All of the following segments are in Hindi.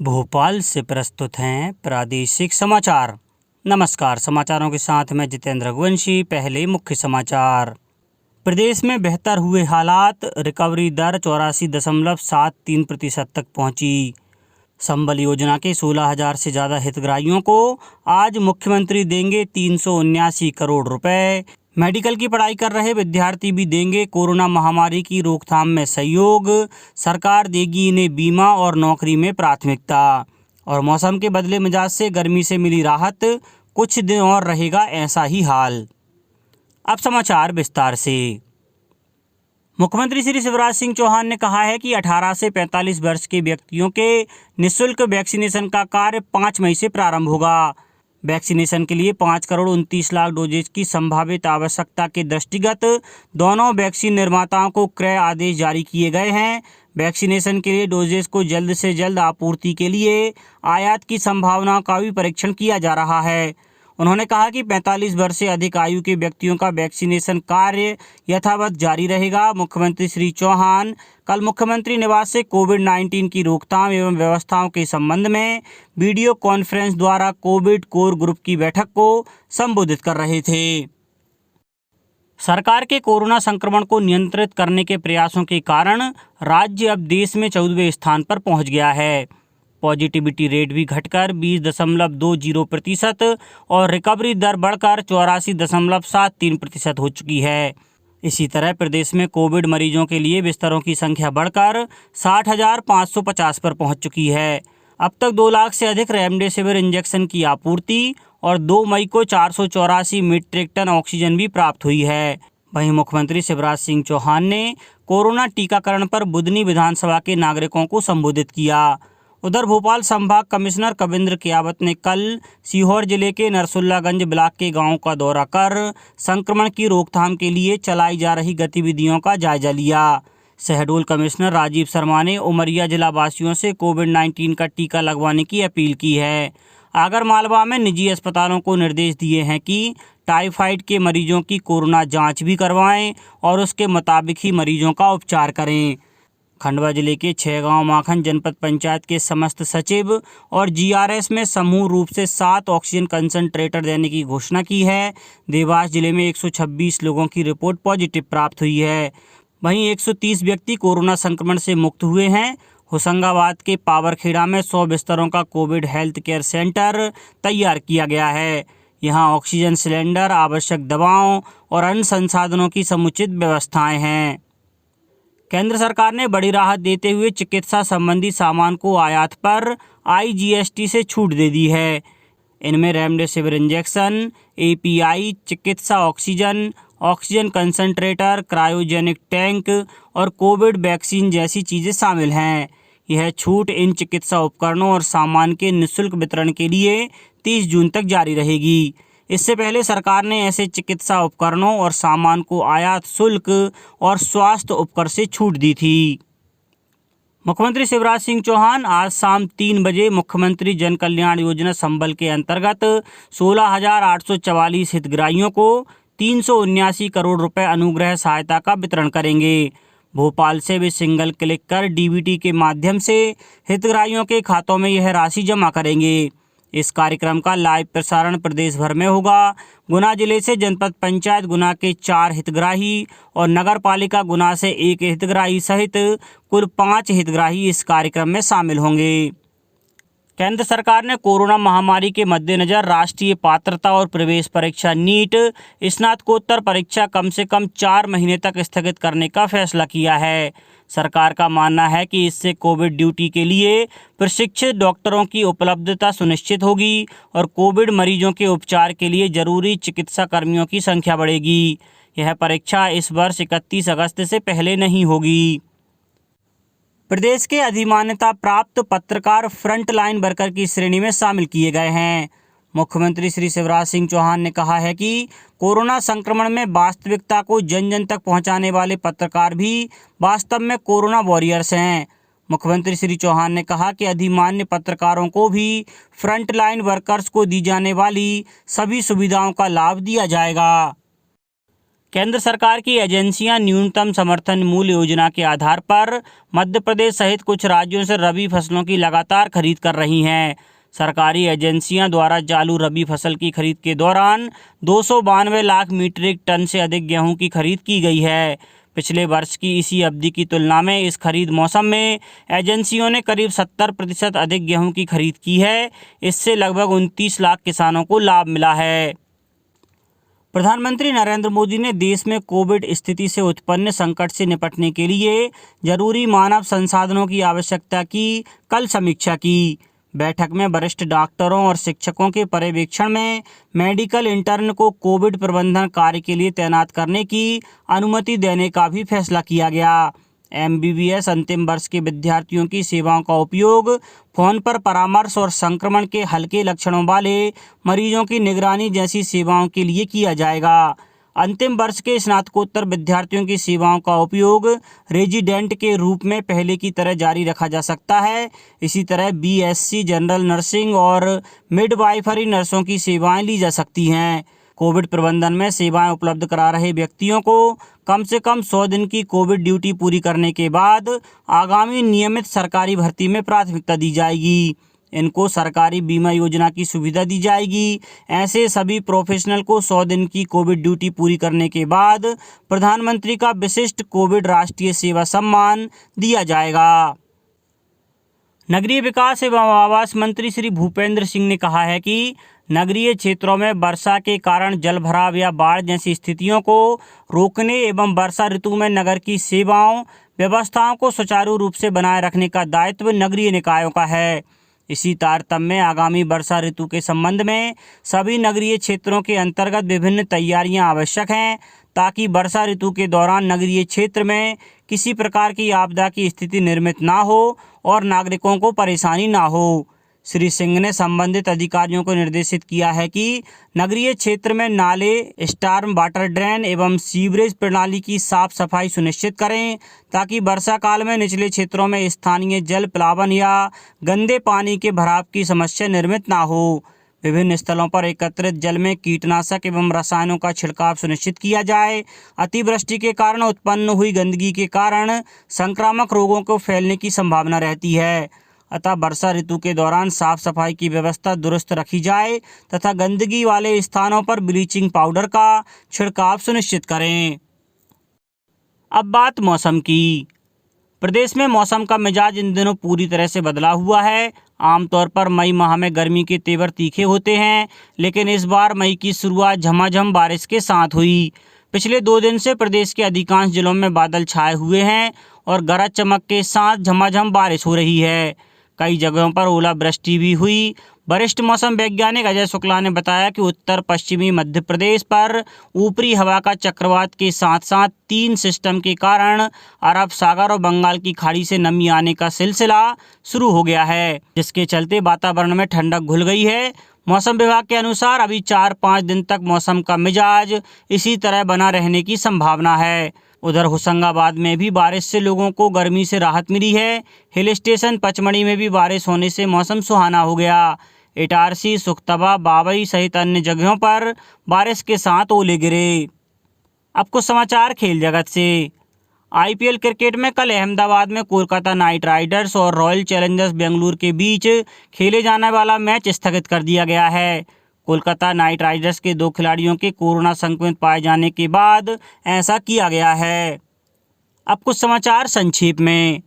भोपाल से प्रस्तुत हैं प्रादेशिक समाचार। नमस्कार, समाचारों के साथ मैं जितेंद्र रघुवंशी। पहले मुख्य समाचार। प्रदेश में बेहतर हुए हालात, रिकवरी दर 84.73% तक पहुंची। संबल योजना के 16,000 से ज़्यादा हितग्राहियों को आज मुख्यमंत्री देंगे 379 करोड़ रुपए। मेडिकल की पढ़ाई कर रहे विद्यार्थी भी देंगे कोरोना महामारी की रोकथाम में सहयोग। सरकार देगी इन्हें बीमा और नौकरी में प्राथमिकता। और मौसम के बदले मिजाज से गर्मी से मिली राहत, कुछ दिन और रहेगा ऐसा ही हाल। अब समाचार विस्तार से। मुख्यमंत्री श्री शिवराज सिंह चौहान ने कहा है कि 18 से 45 वर्ष के व्यक्तियों के निःशुल्क वैक्सीनेशन का कार्य 5 मई से प्रारंभ होगा। वैक्सीनेशन के लिए 5,29,00,000 डोजेज की संभावित आवश्यकता के दृष्टिगत दोनों वैक्सीन निर्माताओं को क्रय आदेश जारी किए गए हैं। वैक्सीनेशन के लिए डोजेज को जल्द से जल्द आपूर्ति के लिए आयात की संभावनाओं का भी परीक्षण किया जा रहा है। उन्होंने कहा कि 45 वर्ष से अधिक आयु के व्यक्तियों का वैक्सीनेशन कार्य यथावत जारी रहेगा। मुख्यमंत्री श्री चौहान कल मुख्यमंत्री निवास से कोविड-19 की रोकथाम एवं व्यवस्थाओं के संबंध में वीडियो कॉन्फ्रेंस द्वारा कोविड कोर ग्रुप की बैठक को संबोधित कर रहे थे। सरकार के कोरोना संक्रमण को नियंत्रित करने के प्रयासों के कारण राज्य अब देश में 14वें स्थान पर पहुंच गया है। पॉजिटिविटी रेट भी घटकर 20.20% और रिकवरी दर बढ़कर 84.73% हो चुकी है। इसी तरह प्रदेश में कोविड मरीजों के लिए बिस्तरों की संख्या बढ़कर 60,550 पर पहुंच चुकी है। अब तक 2 लाख से अधिक रेमडेसिविर इंजेक्शन की आपूर्ति और 2 मई को 484 मीट्रिक टन ऑक्सीजन भी प्राप्त हुई है। वहीं मुख्यमंत्री शिवराज सिंह चौहान ने कोरोना टीकाकरण पर बुधनी विधानसभा के नागरिकों को संबोधित किया। उधर भोपाल संभाग कमिश्नर कविंद्र कियावत ने कल सीहोर जिले के नरसुल्लागंज ब्लॉक के गांव का दौरा कर संक्रमण की रोकथाम के लिए चलाई जा रही गतिविधियों का जायजा लिया। शहडोल कमिश्नर राजीव शर्मा ने उमरिया जिला वासियों से कोविड-19 का टीका लगवाने की अपील की है। आगरमालवा में निजी अस्पतालों को निर्देश दिए हैं कि टाइफाइड के मरीजों की कोरोना जांच भी करवाएं और उसके मुताबिक ही मरीजों का उपचार करें। खंडवा जिले के 6 गांव माखन जनपद पंचायत के समस्त सचिव और जीआरएस में समूह रूप से 7 ऑक्सीजन कंसंट्रेटर देने की घोषणा की है। देवास जिले में 126 लोगों की रिपोर्ट पॉजिटिव प्राप्त हुई है। वहीं 130 व्यक्ति कोरोना संक्रमण से मुक्त हुए हैं। होशंगाबाद के पावरखेड़ा में 100 बिस्तरों का कोविड हेल्थ केयर सेंटर तैयार किया गया है। यहाँ ऑक्सीजन सिलेंडर, आवश्यक दवाओं और अन्य संसाधनों की समुचित व्यवस्थाएं हैं। केंद्र सरकार ने बड़ी राहत देते हुए चिकित्सा संबंधी सामान को आयात पर IGST से छूट दे दी है। इनमें रेमडेसिविर इंजेक्शन, API, चिकित्सा oxygen, oxygen concentrator, cryogenic tank और कोविड वैक्सीन जैसी चीज़ें शामिल हैं। यह छूट इन चिकित्सा उपकरणों और सामान के निःशुल्क वितरण के लिए 30 जून तक जारी रहेगी। इससे पहले सरकार ने ऐसे चिकित्सा उपकरणों और सामान को आयात शुल्क और स्वास्थ्य उपकर से छूट दी थी। मुख्यमंत्री शिवराज सिंह चौहान आज शाम 3 बजे मुख्यमंत्री जन कल्याण योजना संबल के अंतर्गत 16,844 हितग्राहियों को 379 करोड़ रुपए अनुग्रह सहायता का वितरण करेंगे। भोपाल से वे सिंगल क्लिक कर DBT के माध्यम से हितग्राहियों के खातों में यह राशि जमा करेंगे। इस कार्यक्रम का लाइव प्रसारण प्रदेश भर में होगा। गुना जिले से जनपद पंचायत गुना के 4 हितग्राही और नगर पालिका गुना से 1 हितग्राही सहित कुल 5 हितग्राही इस कार्यक्रम में शामिल होंगे। केंद्र सरकार ने कोरोना महामारी के मद्देनज़र राष्ट्रीय पात्रता और प्रवेश परीक्षा नीट स्नातकोत्तर परीक्षा कम से कम 4 महीने तक स्थगित करने का फैसला किया है। सरकार का मानना है कि इससे कोविड ड्यूटी के लिए प्रशिक्षित डॉक्टरों की उपलब्धता सुनिश्चित होगी और कोविड मरीजों के उपचार के लिए जरूरी चिकित्सा कर्मियों की संख्या बढ़ेगी। यह परीक्षा इस वर्ष 31 अगस्त से पहले नहीं होगी। प्रदेश के अधिमान्यता प्राप्त पत्रकार फ्रंट लाइन वर्कर की श्रेणी में शामिल किए गए हैं। मुख्यमंत्री श्री शिवराज सिंह चौहान ने कहा है कि कोरोना संक्रमण में वास्तविकता को जन जन तक पहुंचाने वाले पत्रकार भी वास्तव में कोरोना वॉरियर्स हैं। मुख्यमंत्री श्री चौहान ने कहा कि अधिमान्य पत्रकारों को भी फ्रंट लाइन वर्कर्स को दी जाने वाली सभी सुविधाओं का लाभ दिया जाएगा। केंद्र सरकार की एजेंसियां न्यूनतम समर्थन मूल्य योजना के आधार पर मध्य प्रदेश सहित कुछ राज्यों से रबी फसलों की लगातार खरीद कर रही हैं। सरकारी एजेंसियां द्वारा चालू रबी फसल की खरीद के दौरान 292 लाख मीट्रिक टन से अधिक गेहूं की खरीद की गई है। पिछले वर्ष की इसी अवधि की तुलना में इस खरीद मौसम में एजेंसियों ने करीब 70% अधिक गेहूं की खरीद की है। इससे लगभग 29 लाख किसानों को लाभ मिला है। प्रधानमंत्री नरेंद्र मोदी ने देश में कोविड स्थिति से उत्पन्न संकट से निपटने के लिए जरूरी मानव संसाधनों की आवश्यकता की कल समीक्षा की। बैठक में वरिष्ठ डॉक्टरों और शिक्षकों के पर्यवेक्षण में मेडिकल इंटर्न को कोविड प्रबंधन कार्य के लिए तैनात करने की अनुमति देने का भी फैसला किया गया। MBBS अंतिम वर्ष के विद्यार्थियों की सेवाओं का उपयोग फोन पर परामर्श और संक्रमण के हल्के लक्षणों वाले मरीजों की निगरानी जैसी सेवाओं के लिए किया जाएगा। अंतिम वर्ष के स्नातकोत्तर विद्यार्थियों की सेवाओं का उपयोग रेजिडेंट के रूप में पहले की तरह जारी रखा जा सकता है। इसी तरह BSc जनरल नर्सिंग और मिडवाइफरी नर्सों की सेवाएं ली जा सकती हैं। कोविड प्रबंधन में सेवाएं उपलब्ध करा रहे व्यक्तियों को कम से कम 100 दिन की कोविड ड्यूटी पूरी करने के बाद आगामी नियमित सरकारी भर्ती में प्राथमिकता दी जाएगी। इनको सरकारी बीमा योजना की सुविधा दी जाएगी। ऐसे सभी प्रोफेशनल को 100 दिन की कोविड ड्यूटी पूरी करने के बाद प्रधानमंत्री का विशिष्ट कोविड राष्ट्रीय सेवा सम्मान दिया जाएगा। नगरीय विकास एवं आवास मंत्री श्री भूपेंद्र सिंह ने कहा है कि नगरीय क्षेत्रों में वर्षा के कारण जलभराव या बाढ़ जैसी स्थितियों को रोकने एवं वर्षा ऋतु में नगर की सेवाओं व्यवस्थाओं को सुचारू रूप से बनाए रखने का दायित्व नगरीय निकायों का है। इसी तारतम्य में आगामी वर्षा ऋतु के संबंध में सभी नगरीय क्षेत्रों के अंतर्गत विभिन्न तैयारियां आवश्यक हैं, ताकि वर्षा ऋतु के दौरान नगरीय क्षेत्र में किसी प्रकार की आपदा की स्थिति निर्मित ना हो और नागरिकों को परेशानी ना हो। श्री सिंह ने संबंधित अधिकारियों को निर्देशित किया है कि नगरीय क्षेत्र में नाले, स्टॉर्म वाटर ड्रेन एवं सीवरेज प्रणाली की साफ सफाई सुनिश्चित करें, ताकि वर्षा काल में निचले क्षेत्रों में स्थानीय जल प्लावन या गंदे पानी के भराव की समस्या निर्मित ना हो। विभिन्न स्थलों पर एकत्रित जल में कीटनाशक एवं रसायनों का छिड़काव सुनिश्चित किया जाए। अतिवृष्टि के कारण उत्पन्न हुई गंदगी के कारण संक्रामक रोगों को फैलने की संभावना रहती है। अतः वर्षा ऋतु के दौरान साफ सफाई की व्यवस्था दुरुस्त रखी जाए तथा गंदगी वाले स्थानों पर ब्लीचिंग पाउडर का छिड़काव सुनिश्चित करें। अब बात मौसम की। प्रदेश में मौसम का मिजाज इन दिनों पूरी तरह से बदला हुआ है। आमतौर पर मई माह में गर्मी के तेवर तीखे होते हैं, लेकिन इस बार मई की शुरुआत झमाझम बारिश के साथ हुई। पिछले 2 दिन से प्रदेश के अधिकांश जिलों में बादल छाए हुए हैं और गरज चमक के साथ झमाझम बारिश हो रही है। कई जगहों पर ओलावृष्टि भी हुई। वरिष्ठ मौसम वैज्ञानिक अजय शुक्ला ने बताया कि उत्तर पश्चिमी मध्य प्रदेश पर ऊपरी हवा का चक्रवात के साथ साथ 3 सिस्टम के कारण अरब सागर और बंगाल की खाड़ी से नमी आने का सिलसिला शुरू हो गया है, जिसके चलते वातावरण में ठंडक घुल गई है। मौसम विभाग के अनुसार अभी 4-5 दिन तक मौसम का मिजाज इसी तरह बना रहने की संभावना है। उधर होशंगाबाद में भी बारिश से लोगों को गर्मी से राहत मिली है। हिल स्टेशन पचमढ़ी में भी बारिश होने से मौसम सुहाना हो गया। इटारसी, सुखतबा, बाबई सहित अन्य जगहों पर बारिश के साथ ओले गिरे। अब कुछ समाचार खेल जगत से। IPL क्रिकेट में कल अहमदाबाद में कोलकाता नाइट राइडर्स और रॉयल चैलेंजर्स बेंगलुरु के बीच खेले जाने वाला मैच स्थगित कर दिया गया है। कोलकाता नाइट राइडर्स के 2 खिलाड़ियों के कोरोना संक्रमित पाए जाने के बाद ऐसा किया गया है। अब कुछ समाचार संक्षेप में।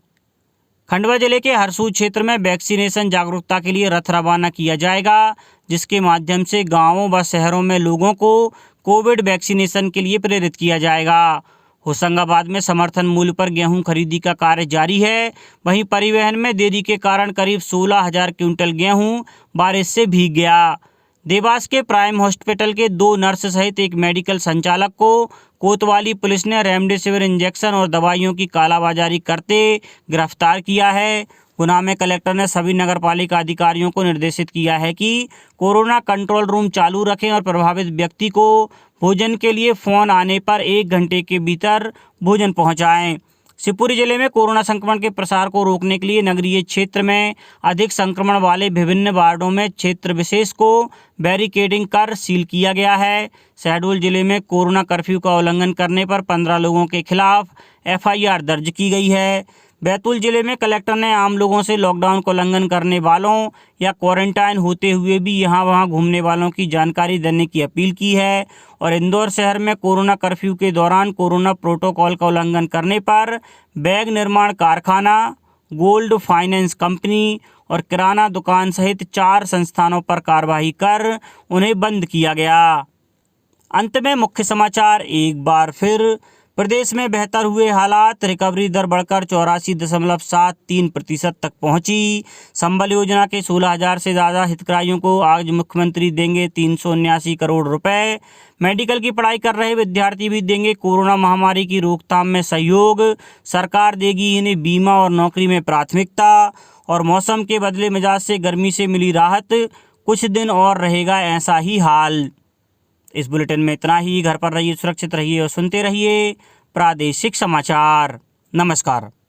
खंडवा जिले के हरसूद क्षेत्र में वैक्सीनेशन जागरूकता के लिए रथ रवाना किया जाएगा, जिसके माध्यम से गांवों व शहरों में लोगों को कोविड वैक्सीनेशन के लिए प्रेरित किया जाएगा। होशंगाबाद में समर्थन मूल्य पर गेहूं खरीदी का कार्य जारी है। वहीं परिवहन में देरी के कारण करीब 16,000 क्विंटल गेहूं बारिश से भीग गया। देवास के प्राइम हॉस्पिटल के 2 नर्स सहित एक मेडिकल संचालक को कोतवाली पुलिस ने रेमडेसिविर इंजेक्शन और दवाइयों की कालाबाजारी करते गिरफ्तार किया है। गुना में कलेक्टर ने सभी नगरपालिका अधिकारियों को निर्देशित किया है कि कोरोना कंट्रोल रूम चालू रखें और प्रभावित व्यक्ति को भोजन के लिए फ़ोन आने पर 1 घंटे के भीतर भोजन पहुंचाएं। शिवपुरी जिले में कोरोना संक्रमण के प्रसार को रोकने के लिए नगरीय क्षेत्र में अधिक संक्रमण वाले विभिन्न वार्डों में क्षेत्र विशेष को बैरिकेडिंग कर सील किया गया है। शहडोल जिले में कोरोना कर्फ्यू का उल्लंघन करने पर 15 लोगों के खिलाफ FIR दर्ज की गई है। बैतूल जिले में कलेक्टर ने आम लोगों से लॉकडाउन का उल्लंघन करने वालों या क्वारंटाइन होते हुए भी यहां वहां घूमने वालों की जानकारी देने की अपील की है। और इंदौर शहर में कोरोना कर्फ्यू के दौरान कोरोना प्रोटोकॉल का उल्लंघन करने पर बैग निर्माण कारखाना, गोल्ड फाइनेंस कंपनी और किराना दुकान सहित 4 संस्थानों पर कार्रवाई कर उन्हें बंद किया गया। अंत में मुख्य समाचार एक बार फिर। प्रदेश में बेहतर हुए हालात, रिकवरी दर बढ़कर 84.73% तक पहुंची। संबल योजना के 16,000 से ज़्यादा हितग्राहियों को आज मुख्यमंत्री देंगे 379 करोड़ रुपए। मेडिकल की पढ़ाई कर रहे विद्यार्थी भी देंगे कोरोना महामारी की रोकथाम में सहयोग। सरकार देगी इन्हें बीमा और नौकरी में प्राथमिकता। और मौसम के बदले मिजाज से गर्मी से मिली राहत, कुछ दिन और रहेगा ऐसा ही हाल। इस बुलेटिन में इतना ही। घर पर रहिए, सुरक्षित रहिए और सुनते रहिए प्रादेशिक समाचार। नमस्कार।